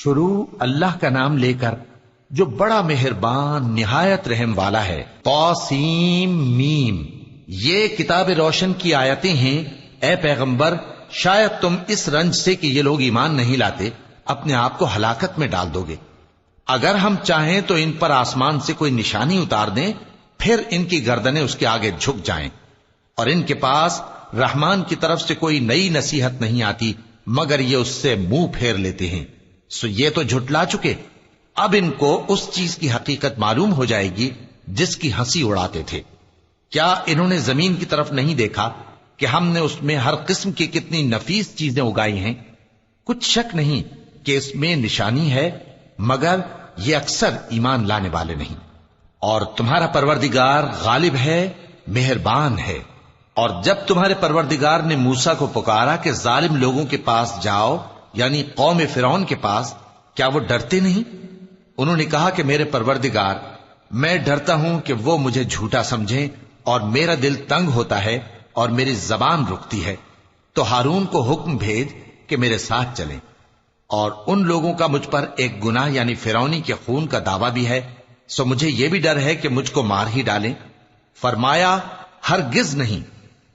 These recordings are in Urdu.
شروع اللہ کا نام لے کر جو بڑا مہربان نہایت رحم والا ہے۔ طاسیم میم، یہ کتاب روشن کی آیتیں ہیں۔ اے پیغمبر، شاید تم اس رنج سے کہ یہ لوگ ایمان نہیں لاتے اپنے آپ کو ہلاکت میں ڈال دو گے۔ اگر ہم چاہیں تو ان پر آسمان سے کوئی نشانی اتار دیں، پھر ان کی گردنیں اس کے آگے جھک جائیں، اور ان کے پاس رحمان کی طرف سے کوئی نئی نصیحت نہیں آتی مگر یہ اس سے منہ پھیر لیتے ہیں۔ سو یہ تو جھٹلا چکے، اب ان کو اس چیز کی حقیقت معلوم ہو جائے گی جس کی ہنسی اڑاتے تھے۔ کیا انہوں نے زمین کی طرف نہیں دیکھا کہ ہم نے اس میں ہر قسم کی کتنی نفیس چیزیں اگائی ہیں؟ کچھ شک نہیں کہ اس میں نشانی ہے، مگر یہ اکثر ایمان لانے والے نہیں۔ اور تمہارا پروردگار غالب ہے، مہربان ہے۔ اور جب تمہارے پروردگار نے موسیٰ کو پکارا کہ ظالم لوگوں کے پاس جاؤ، یعنی قوم فرعون کے پاس، کیا وہ ڈرتے نہیں؟ انہوں نے کہا کہ میرے پروردگار، میں ڈرتا ہوں کہ وہ مجھے جھوٹا سمجھیں، اور میرا دل تنگ ہوتا ہے اور میری زبان رکتی ہے، تو ہارون کو حکم بھیج کہ میرے ساتھ چلیں۔ اور ان لوگوں کا مجھ پر ایک گناہ یعنی فرعونی کے خون کا دعویٰ بھی ہے، سو مجھے یہ بھی ڈر ہے کہ مجھ کو مار ہی ڈالیں۔ فرمایا ہرگز نہیں،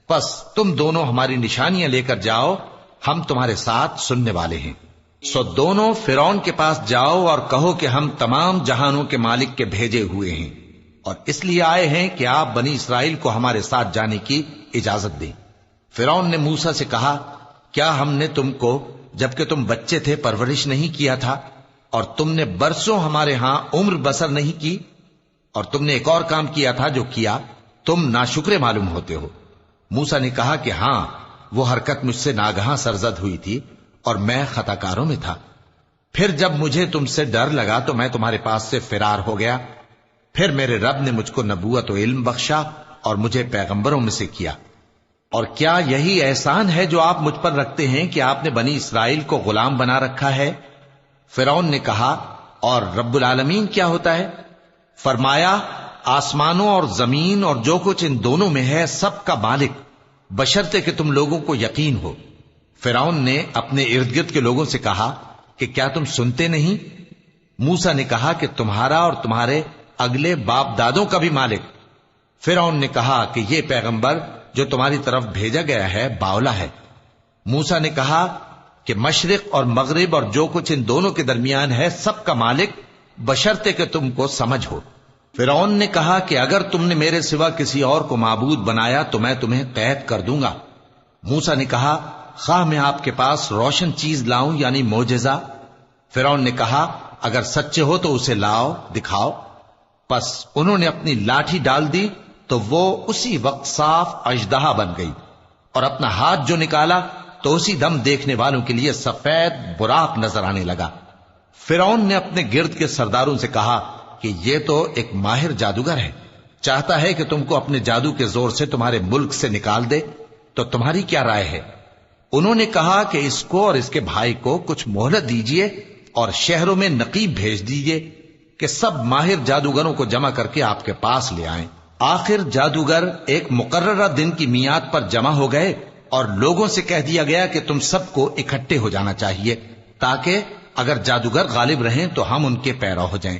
پس تم دونوں ہماری نشانیاں لے کر جاؤ، ہم تمہارے ساتھ سننے والے ہیں۔ سو دونوں فرعون کے پاس جاؤ اور کہو کہ ہم تمام جہانوں کے مالک کے بھیجے ہوئے ہیں، اور اس لیے آئے ہیں کہ آپ بنی اسرائیل کو ہمارے ساتھ جانے کی اجازت دیں۔ فرعون نے موسیٰ سے کہا، کیا ہم نے تم کو جبکہ تم بچے تھے پرورش نہیں کیا تھا، اور تم نے برسوں ہمارے ہاں عمر بسر نہیں کی؟ اور تم نے ایک اور کام کیا تھا جو کیا، تم ناشکرے معلوم ہوتے ہو۔ موسیٰ نے کہا کہ ہاں، وہ حرکت مجھ سے ناگہاں سرزد ہوئی تھی اور میں خطا کاروں میں تھا۔ پھر جب مجھے تم سے ڈر لگا تو میں تمہارے پاس سے فرار ہو گیا۔ پھر میرے رب نے مجھ کو نبوت و علم بخشا اور مجھے پیغمبروں میں سے کیا۔ اور کیا یہی احسان ہے جو آپ مجھ پر رکھتے ہیں کہ آپ نے بنی اسرائیل کو غلام بنا رکھا ہے؟ فرعون نے کہا، اور رب العالمین کیا ہوتا ہے؟ فرمایا، آسمانوں اور زمین اور جو کچھ ان دونوں میں ہے سب کا مالک، بشرطے کہ تم لوگوں کو یقین ہو۔ فرعون نے اپنے ارد گرد کے لوگوں سے کہا کہ کیا تم سنتے نہیں؟ موسیٰ نے کہا کہ تمہارا اور تمہارے اگلے باپ دادوں کا بھی مالک۔ فرعون نے کہا کہ یہ پیغمبر جو تمہاری طرف بھیجا گیا ہے باولا ہے۔ موسیٰ نے کہا کہ مشرق اور مغرب اور جو کچھ ان دونوں کے درمیان ہے سب کا مالک، بشرطے کہ تم کو سمجھ ہو۔ فرعون نے کہا کہ اگر تم نے میرے سوا کسی اور کو معبود بنایا تو میں تمہیں قید کر دوں گا۔ موسیٰ نے کہا، خواہ میں آپ کے پاس روشن چیز لاؤں یعنی معجزہ؟ فرعون نے کہا، اگر سچے ہو تو اسے لاؤ، دکھاؤ۔ پس انہوں نے اپنی لاٹھی ڈال دی تو وہ اسی وقت صاف اژدہا بن گئی، اور اپنا ہاتھ جو نکالا تو اسی دم دیکھنے والوں کے لیے سفید براق نظر آنے لگا۔ فرعون نے اپنے گرد کے سرداروں سے کہا کہ یہ تو ایک ماہر جادوگر ہے، چاہتا ہے کہ تم کو اپنے جادو کے زور سے تمہارے ملک سے نکال دے، تو تمہاری کیا رائے ہے؟ انہوں نے کہا کہ اس کو اور اس کے بھائی کو کچھ مہلت دیجیے اور شہروں میں نقیب بھیج دیجیے کہ سب ماہر جادوگروں کو جمع کر کے آپ کے پاس لے آئیں۔ آخر جادوگر ایک مقررہ دن کی میعاد پر جمع ہو گئے اور لوگوں سے کہہ دیا گیا کہ تم سب کو اکٹھے ہو جانا چاہیے تاکہ اگر جادوگر غالب رہیں تو ہم ان کے پیرو ہو جائیں۔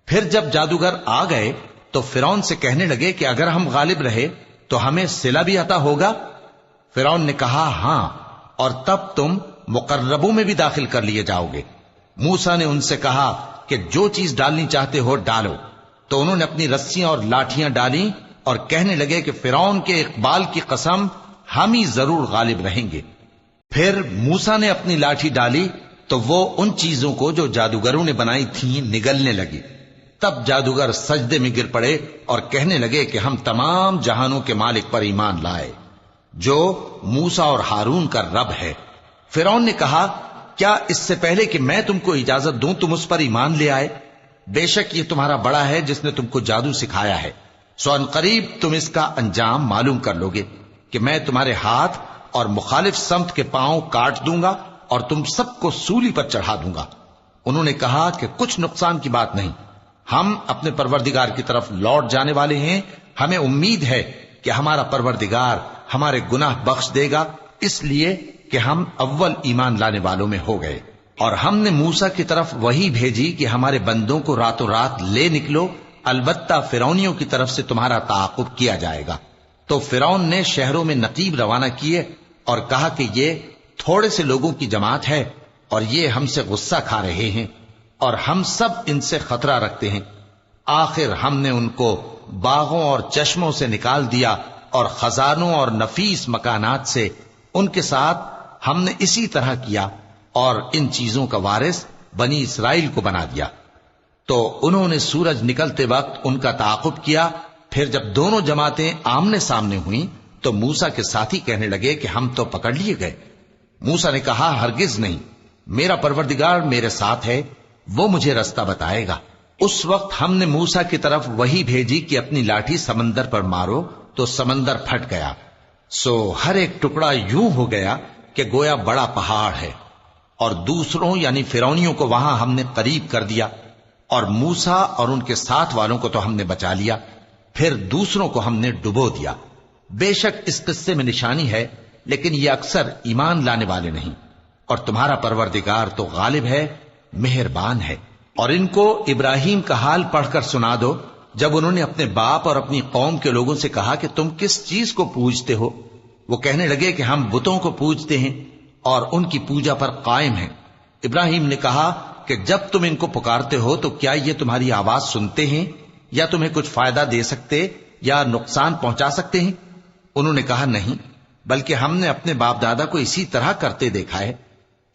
پھر جب جادوگر آ گئے تو فرعون سے کہنے لگے کہ اگر ہم غالب رہے تو ہمیں صلہ بھی عطا ہوگا؟ فرعون نے کہا، ہاں، اور تب تم مقربوں میں بھی داخل کر لیے جاؤ گے۔ موسیٰ نے ان سے کہا کہ جو چیز ڈالنی چاہتے ہو ڈالو، تو انہوں نے اپنی رسیاں اور لاٹھیاں ڈالیں اور کہنے لگے کہ فرعون کے اقبال کی قسم، ہم ہی ضرور غالب رہیں گے۔ پھر موسیٰ نے اپنی لاٹھی ڈالی تو وہ ان چیزوں کو جو جادوگروں نے بنائی تھیں نگلنے لگی۔ تب جادوگر سجدے میں گر پڑے اور کہنے لگے کہ ہم تمام جہانوں کے مالک پر ایمان لائے جو موسیٰ اور ہارون کا رب ہے۔ فرعون نے کہا، کیا اس سے پہلے کہ میں تم کو اجازت دوں تم اس پر ایمان لے آئے؟ بے شک یہ تمہارا بڑا ہے جس نے تم کو جادو سکھایا ہے، سو ان قریب تم اس کا انجام معلوم کر لو گے کہ میں تمہارے ہاتھ اور مخالف سمت کے پاؤں کاٹ دوں گا اور تم سب کو سولی پر چڑھا دوں گا۔ انہوں نے کہا کہ کچھ نقصان کی بات نہیں، ہم اپنے پروردگار کی طرف لوٹ جانے والے ہیں، ہمیں امید ہے کہ ہمارا پروردگار ہمارے گناہ بخش دے گا، اس لیے کہ ہم اول ایمان لانے والوں میں ہو گئے۔ اور ہم نے موسیٰ کی طرف وحی بھیجی کہ ہمارے بندوں کو راتوں رات لے نکلو، البتہ فرعونیوں کی طرف سے تمہارا تعاقب کیا جائے گا۔ تو فرعون نے شہروں میں نقیب روانہ کیے اور کہا کہ یہ تھوڑے سے لوگوں کی جماعت ہے اور یہ ہم سے غصہ کھا رہے ہیں اور ہم سب ان سے خطرہ رکھتے ہیں۔ آخر ہم نے ان کو باغوں اور چشموں سے نکال دیا اور خزانوں اور نفیس مکانات سے ان کے ساتھ ہم نے اسی طرح کیا، اور ان چیزوں کا وارث بنی اسرائیل کو بنا دیا۔ تو انہوں نے سورج نکلتے وقت ان کا تعاقب کیا، پھر جب دونوں جماعتیں آمنے سامنے ہوئیں تو موسیٰ کے ساتھی کہنے لگے کہ ہم تو پکڑ لیے گئے۔ موسیٰ نے کہا ہرگز نہیں، میرا پروردگار میرے ساتھ ہے، وہ مجھے رستہ بتائے گا۔ اس وقت ہم نے موسیٰ کی طرف وحی بھیجی کہ اپنی لاٹھی سمندر پر مارو، تو سمندر پھٹ گیا، سو ہر ایک ٹکڑا یوں ہو گیا کہ گویا بڑا پہاڑ ہے، اور دوسروں یعنی فرعونیوں کو وہاں ہم نے قریب کر دیا، اور موسیٰ اور ان کے ساتھ والوں کو تو ہم نے بچا لیا، پھر دوسروں کو ہم نے ڈبو دیا۔ بے شک اس قصے میں نشانی ہے، لیکن یہ اکثر ایمان لانے والے نہیں، اور تمہارا پروردگار تو غالب ہے، مہربان ہے۔ اور ان کو ابراہیم کا حال پڑھ کر سنا دو، جب انہوں نے اپنے باپ اور اپنی قوم کے لوگوں سے کہا کہ تم کس چیز کو پوجتے ہو؟ وہ کہنے لگے کہ ہم بتوں کو پوجتے ہیں اور ان کی پوجا پر قائم ہیں۔ ابراہیم نے کہا کہ جب تم ان کو پکارتے ہو تو کیا یہ تمہاری آواز سنتے ہیں یا تمہیں کچھ فائدہ دے سکتے یا نقصان پہنچا سکتے ہیں؟ انہوں نے کہا نہیں، بلکہ ہم نے اپنے باپ دادا کو اسی طرح کرتے دیکھا ہے۔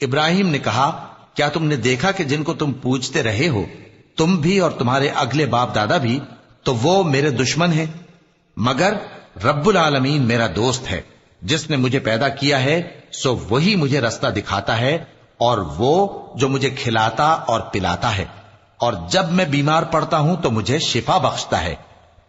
ابراہیم نے کہا کیا تم نے دیکھا کہ جن کو تم پوجتے رہے ہو، تم بھی اور تمہارے اگلے باپ دادا بھی، تو وہ میرے دشمن ہیں، مگر رب العالمین میرا دوست ہے، جس نے مجھے پیدا کیا ہے سو وہی مجھے رستہ دکھاتا ہے، اور وہ جو مجھے کھلاتا اور پلاتا ہے، اور جب میں بیمار پڑتا ہوں تو مجھے شفا بخشتا ہے،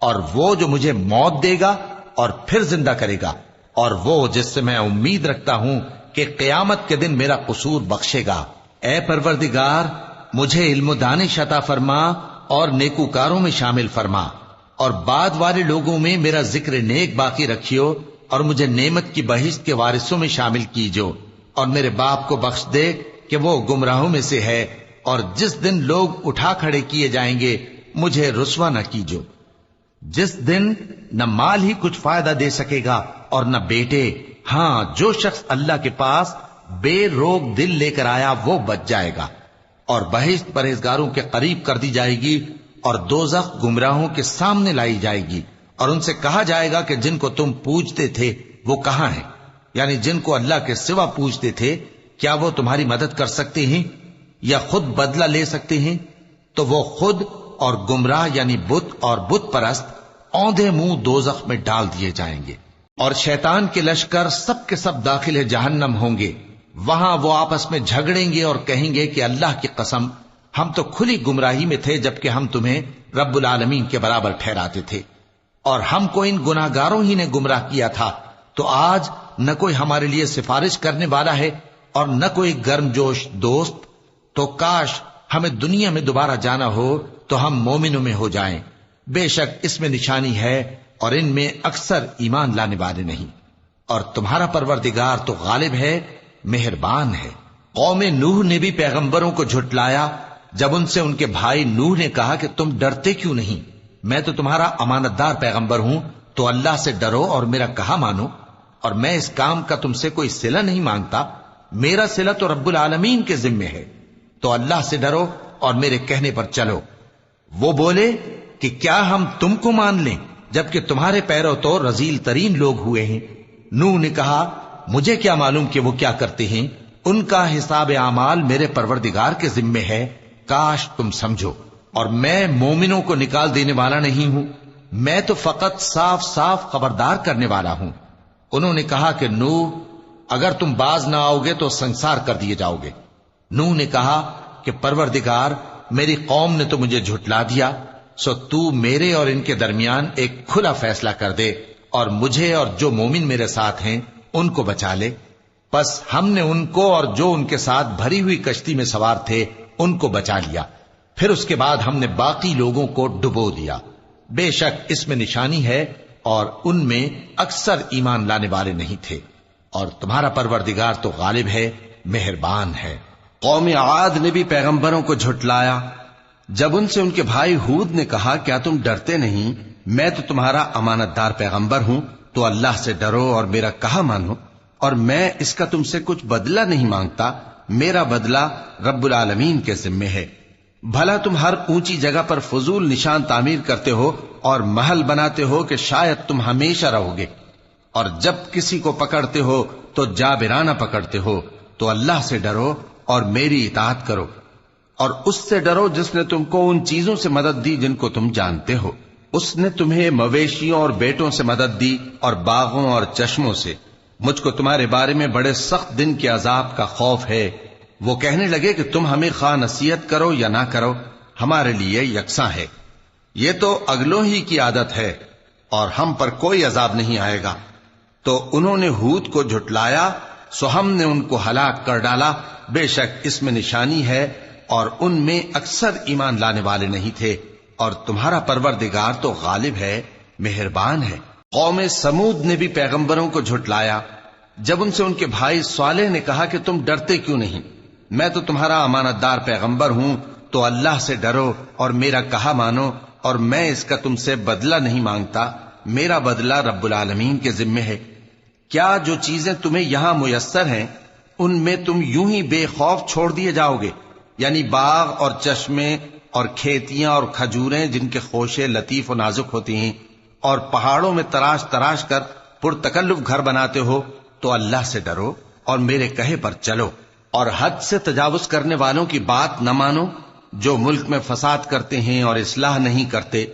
اور وہ جو مجھے موت دے گا اور پھر زندہ کرے گا، اور وہ جس سے میں امید رکھتا ہوں کہ قیامت کے دن میرا قصور بخشے گا۔ اے پروردگار، مجھے علم و دانش عطا فرما اور نیکوکاروں میں شامل فرما، اور بعد والے لوگوں میں میرا ذکر نیک باقی رکھیو، اور مجھے نعمت کی بہشت کے وارثوں میں شامل کیجو، اور میرے باپ کو بخش دے کہ وہ گمراہوں میں سے ہے، اور جس دن لوگ اٹھا کھڑے کیے جائیں گے مجھے رسوا نہ کیجو، جس دن نہ مال ہی کچھ فائدہ دے سکے گا اور نہ بیٹے، ہاں جو شخص اللہ کے پاس بے روک دل لے کر آیا وہ بچ جائے گا، اور بہشت پرہیزگاروں کے قریب کر دی جائے گی، اور دوزخ گمراہوں کے سامنے لائی جائے گی، اور ان سے کہا جائے گا کہ جن کو تم پوجتے تھے وہ کہاں ہیں؟ یعنی جن کو اللہ کے سوا پوجتے تھے، کیا وہ تمہاری مدد کر سکتے ہیں یا خود بدلہ لے سکتے ہیں؟ تو وہ خود اور گمراہ یعنی بت اور بت پرست اوندھے منہ دوزخ میں ڈال دیے جائیں گے، اور شیطان کے لشکر سب کے سب داخل جہنم ہوں گے۔ وہاں وہ آپس میں جھگڑیں گے اور کہیں گے کہ اللہ کی قسم ہم تو کھلی گمراہی میں تھے جبکہ ہم تمہیں رب العالمین کے برابر ٹھہراتے تھے، اور ہم کو ان گناہگاروں ہی نے گمراہ کیا تھا، تو آج نہ کوئی ہمارے لیے سفارش کرنے والا ہے اور نہ کوئی گرم جوش دوست، تو کاش ہمیں دنیا میں دوبارہ جانا ہو تو ہم مومنوں میں ہو جائیں۔ بے شک اس میں نشانی ہے اور ان میں اکثر ایمان لانے والے نہیں، اور تمہارا پروردگار تو غالب ہے، مہربان ہے۔ قوم نوح نے بھی پیغمبروں کو جھٹلایا جب ان سے ان کے بھائی نوح نے کہا کہ تم ڈرتے کیوں نہیں؟ میں تو تمہارا امانت دار پیغمبر ہوں، تو اللہ سے ڈرو اور میرا کہا مانو، اور میں اس کام کا تم سے کوئی صلہ نہیں مانگتا، میرا صلہ تو رب العالمین کے ذمے ہے، تو اللہ سے ڈرو اور میرے کہنے پر چلو۔ وہ بولے کہ کیا ہم تم کو مان لیں جبکہ تمہارے پیرو تو رذیل ترین لوگ ہوئے ہیں؟ نوح نے کہا مجھے کیا معلوم کہ وہ کیا کرتے ہیں، ان کا حساب اعمال میرے پروردگار کے ذمے ہے، کاش تم سمجھو، اور میں مومنوں کو نکال دینے والا نہیں ہوں، میں تو فقط صاف صاف خبردار کرنے والا ہوں۔ انہوں نے کہا کہ نوح اگر تم باز نہ آؤ گے تو سنسار کر دیے جاؤ گے۔ نوح نے کہا کہ پروردگار میری قوم نے تو مجھے جھٹلا دیا، سو تو میرے اور ان کے درمیان ایک کھلا فیصلہ کر دے اور مجھے اور جو مومن میرے ساتھ ہیں ان کو بچا لے۔ پس ہم نے ان کو اور جو ان کے ساتھ بھری ہوئی کشتی میں سوار تھے ان کو بچا لیا، پھر اس کے بعد ہم نے باقی لوگوں کو ڈبو دیا۔ بے شک اس میں نشانی ہے اور ان میں اکثر ایمان لانے والے نہیں تھے، اور تمہارا پروردگار تو غالب ہے، مہربان ہے۔ قوم عاد نے بھی پیغمبروں کو جھٹلایا جب ان سے ان کے بھائی ہود نے کہا کیا تم ڈرتے نہیں، میں تو تمہارا امانت دار پیغمبر ہوں، تو اللہ سے ڈرو اور میرا کہا مانو، اور میں اس کا تم سے کچھ بدلہ نہیں مانگتا، میرا بدلہ رب العالمین کے ذمے ہے۔ بھلا تم ہر اونچی جگہ پر فضول نشان تعمیر کرتے ہو اور محل بناتے ہو کہ شاید تم ہمیشہ رہو گے، اور جب کسی کو پکڑتے ہو تو جابرانہ پکڑتے ہو، تو اللہ سے ڈرو اور میری اطاعت کرو، اور اس سے ڈرو جس نے تم کو ان چیزوں سے مدد دی جن کو تم جانتے ہو۔ اس نے تمہیں مویشیوں اور بیٹوں سے مدد دی اور باغوں اور چشموں سے۔ مجھ کو تمہارے بارے میں بڑے سخت دن کے عذاب کا خوف ہے۔ وہ کہنے لگے کہ تم ہمیں خواہ نصیحت کرو یا نہ کرو، ہمارے لیے یکساں ہے، یہ تو اگلوں ہی کی عادت ہے اور ہم پر کوئی عذاب نہیں آئے گا۔ تو انہوں نے ہود کو جھٹلایا، سو ہم نے ان کو ہلاک کر ڈالا، بے شک اس میں نشانی ہے اور ان میں اکثر ایمان لانے والے نہیں تھے، اور تمہارا پروردگار تو غالب ہے، مہربان ہے۔ قوم سمود نے بھی پیغمبروں کو جھٹلایا جب ان سے ان کے بھائی صالح نے کہا کہ تم ڈرتے کیوں نہیں، میں تو تمہارا امانت دار پیغمبر ہوں، تو اللہ سے ڈرو اور میرا کہا مانو، اور میں اس کا تم سے بدلہ نہیں مانگتا، میرا بدلہ رب العالمین کے ذمے ہے۔ کیا جو چیزیں تمہیں یہاں میسر ہیں ان میں تم یوں ہی بے خوف چھوڑ دیے جاؤ گے؟ یعنی باغ اور چشمے اور کھیتیاں اور کھجوریں جن کے خوشے لطیف و نازک ہوتی ہیں، اور پہاڑوں میں تراش تراش کر پرتکلف گھر بناتے ہو، تو اللہ سے ڈرو اور میرے کہے پر چلو، اور حد سے تجاوز کرنے والوں کی بات نہ مانو جو ملک میں فساد کرتے ہیں اور اصلاح نہیں کرتے۔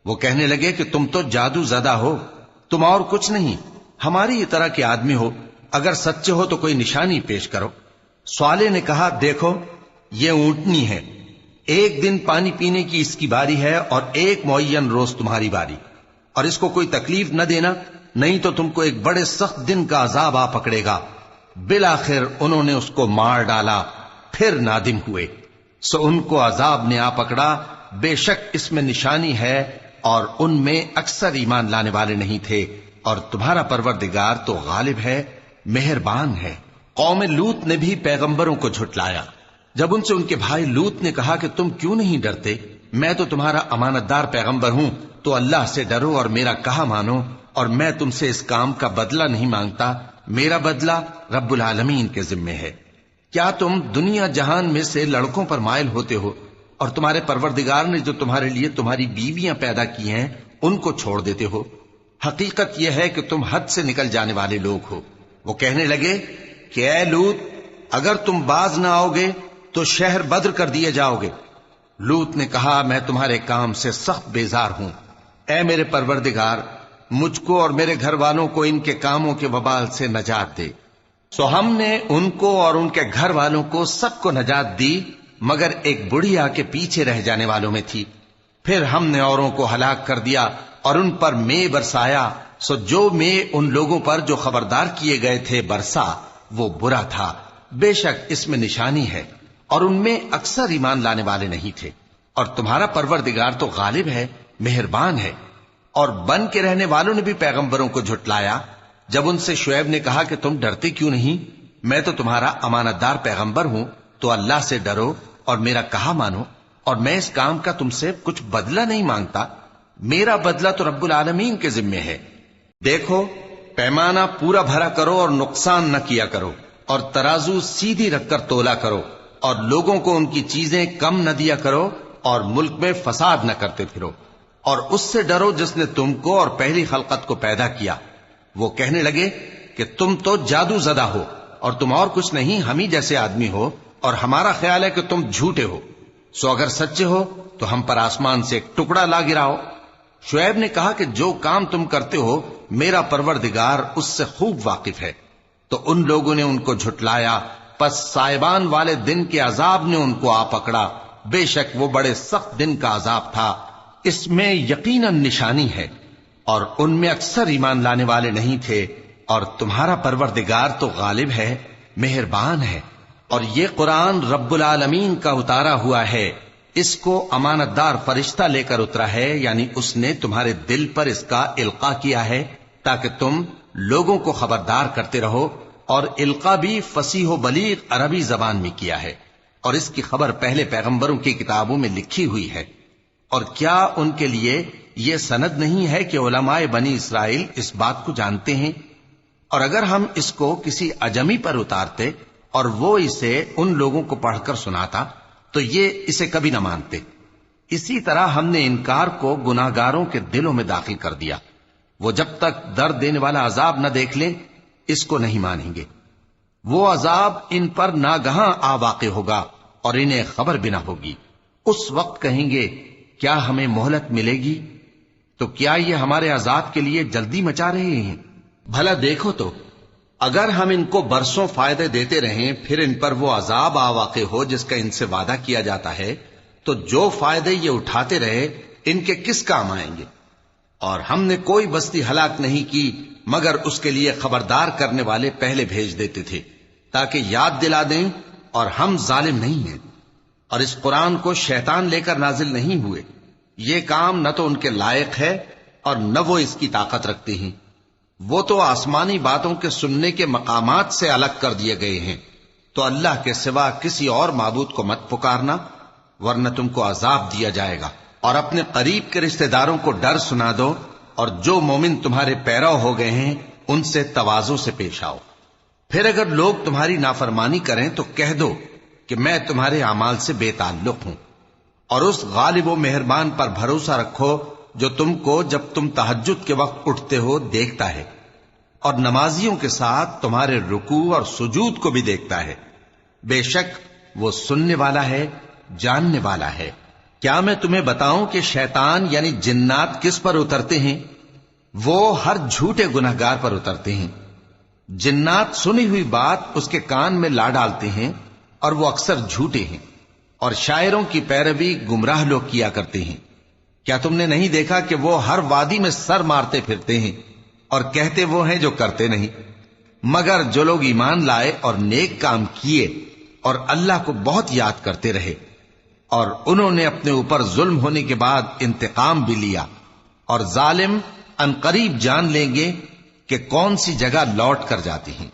وہ کہنے لگے کہ تم تو جادو زدہ ہو، تم اور کچھ نہیں، ہماری یہ طرح کے آدمی ہو، اگر سچے ہو تو کوئی نشانی پیش کرو۔ صالح نے کہا دیکھو یہ اونٹنی ہے، ایک دن پانی پینے کی اس کی باری ہے اور ایک معین روز تمہاری باری، اور اس کو کوئی تکلیف نہ دینا، نہیں تو تم کو ایک بڑے سخت دن کا عذاب آ پکڑے گا۔ بالآخر انہوں نے اس کو مار ڈالا، پھر نادم ہوئے، سو ان کو عذاب نے آ پکڑا، بے شک اس میں نشانی ہے اور ان میں اکثر ایمان لانے والے نہیں تھے، اور تمہارا پروردگار تو غالب ہے، مہربان ہے۔ قوم لوط نے بھی پیغمبروں کو جھٹلایا جب ان سے ان کے بھائی لوط نے کہا کہ تم کیوں نہیں ڈرتے، میں تو تمہارا امانت دار پیغمبر ہوں، تو اللہ سے ڈرو اور میرا کہا مانو، اور میں تم سے اس کام کا بدلہ نہیں مانگتا، میرا بدلہ رب العالمین کے ذمے ہے۔ کیا تم دنیا جہان میں سے لڑکوں پر مائل ہوتے ہو اور تمہارے پروردگار نے جو تمہارے لیے تمہاری بیویاں پیدا کی ہیں ان کو چھوڑ دیتے ہو؟ حقیقت یہ ہے کہ تم حد سے نکل جانے والے لوگ ہو۔ وہ کہنے لگے کہ اے لوط، اگر تم باز نہ آؤ گے تو شہر بدر کر دیے جاؤ گے۔ لوط نے کہا میں تمہارے کام سے سخت بیزار ہوں، اے میرے پروردگار مجھ کو اور میرے گھر والوں کو ان کے کاموں کے وبال سے نجات دے۔ سو ہم نے ان کو اور ان کے گھر والوں کو سب کو نجات دی، مگر ایک بڑھیا کے پیچھے رہ جانے والوں میں تھی۔ پھر ہم نے اوروں کو ہلاک کر دیا اور ان پر مے برسایا، سو جو مے ان لوگوں پر جو خبردار کیے گئے تھے برسا وہ برا تھا، بے شک اس میں نشانی ہے، اور ان میں اکثر ایمان لانے والے نہیں تھے، اور تمہارا پروردگار تو غالب ہے، مہربان ہے۔ اور بن کے رہنے والوں نے بھی پیغمبروں کو جھٹلایا جب ان سے شعیب نے کہا کہ تم ڈرتے کیوں نہیں، میں تو تمہارا امانت دار پیغمبر ہوں، تو اللہ سے ڈرو اور میرا کہا مانو، اور میں اس کام کا تم سے کچھ بدلہ نہیں مانگتا، میرا بدلہ تو رب العالمین کے ذمے ہے۔ دیکھو پیمانہ پورا بھرا کرو اور نقصان نہ کیا کرو، اور ترازو سیدھی رکھ کر تولا کرو، اور لوگوں کو ان کی چیزیں کم نہ دیا کرو، اور ملک میں فساد نہ کرتے پھرو، اور اس سے ڈرو جس نے تم کو اور پہلی خلقت کو پیدا کیا۔ وہ کہنے لگے کہ تم تو جادو زدہ ہو اور تم اور کچھ نہیں، ہم ہی جیسے آدمی ہو، اور ہمارا خیال ہے کہ تم جھوٹے ہو، سو اگر سچے ہو تو ہم پر آسمان سے ایک ٹکڑا لا گراؤ۔ شعیب نے کہا کہ جو کام تم کرتے ہو میرا پروردگار اس سے خوب واقف ہے۔ تو ان لوگوں نے ان کو جھٹلایا، پس سائبان والے دن کے عذاب نے ان کو آ پکڑا، بے شک وہ بڑے سخت دن کا عذاب تھا، اس میں یقیناً نشانی ہے، اور ان میں اکثر ایمان لانے والے نہیں تھے، اور تمہارا پروردگار تو غالب ہے، مہربان ہے۔ اور یہ قرآن رب العالمین کا اتارا ہوا ہے، اس کو امانت دار فرشتہ لے کر اترا ہے، یعنی اس نے تمہارے دل پر اس کا القاء کیا ہے تاکہ تم لوگوں کو خبردار کرتے رہو، اور القاء بھی فصیح و بلیغ عربی زبان میں کیا ہے۔ اور اس کی خبر پہلے پیغمبروں کی کتابوں میں لکھی ہوئی ہے۔ اور کیا ان کے لیے یہ سند نہیں ہے کہ علماء بنی اسرائیل اس بات کو جانتے ہیں؟ اور اگر ہم اس کو کسی اجمی پر اتارتے اور وہ اسے ان لوگوں کو پڑھ کر سناتا تو یہ اسے کبھی نہ مانتے۔ اسی طرح ہم نے انکار کو گناہگاروں کے دلوں میں داخل کر دیا، وہ جب تک درد دینے والا عذاب نہ دیکھ لیں اس کو نہیں مانیں گے۔ وہ عذاب ان پر ناگہاں آ واقع ہوگا اور انہیں خبر بھی نہ ہوگی۔ اس وقت کہیں گے کیا ہمیں مہلت ملے گی؟ تو کیا یہ ہمارے عذاب کے لیے جلدی مچا رہے ہیں؟ بھلا دیکھو تو اگر ہم ان کو برسوں فائدے دیتے رہیں پھر ان پر وہ عذاب آ واقع ہو جس کا ان سے وعدہ کیا جاتا ہے تو جو فائدے یہ اٹھاتے رہے ان کے کس کام آئیں گے؟ اور ہم نے کوئی بستی ہلاک نہیں کی مگر اس کے لیے خبردار کرنے والے پہلے بھیج دیتے تھے تاکہ یاد دلا دیں، اور ہم ظالم نہیں ہیں۔ اور اس قرآن کو شیطان لے کر نازل نہیں ہوئے، یہ کام نہ تو ان کے لائق ہے اور نہ وہ اس کی طاقت رکھتے ہیں۔ وہ تو آسمانی باتوں کے سننے کے مقامات سے الگ کر دیے گئے ہیں۔ تو اللہ کے سوا کسی اور معبود کو مت پکارنا ورنہ تم کو عذاب دیا جائے گا۔ اور اپنے قریب کے رشتہ داروں کو ڈر سنا دو، اور جو مومن تمہارے پیرو ہو گئے ہیں ان سے تواضع سے پیش آؤ۔ پھر اگر لوگ تمہاری نافرمانی کریں تو کہہ دو کہ میں تمہارے اعمال سے بے تعلق ہوں، اور اس غالب و مہربان پر بھروسہ رکھو جو تم کو جب تم تہجد کے وقت اٹھتے ہو دیکھتا ہے، اور نمازیوں کے ساتھ تمہارے رکوع اور سجود کو بھی دیکھتا ہے۔ بے شک وہ سننے والا ہے، جاننے والا ہے۔ کیا میں تمہیں بتاؤں کہ شیطان یعنی جنات کس پر اترتے ہیں؟ وہ ہر جھوٹے گنہگار پر اترتے ہیں۔ جنات سنی ہوئی بات اس کے کان میں لا ڈالتے ہیں اور وہ اکثر جھوٹے ہیں، اور شاعروں کی پیروی گمراہ لوگ کیا کرتے ہیں۔ کیا تم نے نہیں دیکھا کہ وہ ہر وادی میں سر مارتے پھرتے ہیں اور کہتے وہ ہیں جو کرتے نہیں؟ مگر جو لوگ ایمان لائے اور نیک کام کیے اور اللہ کو بہت یاد کرتے رہے، اور انہوں نے اپنے اوپر ظلم ہونے کے بعد انتقام بھی لیا، اور ظالم عنقریب جان لیں گے کہ کون سی جگہ لوٹ کر جاتے ہیں۔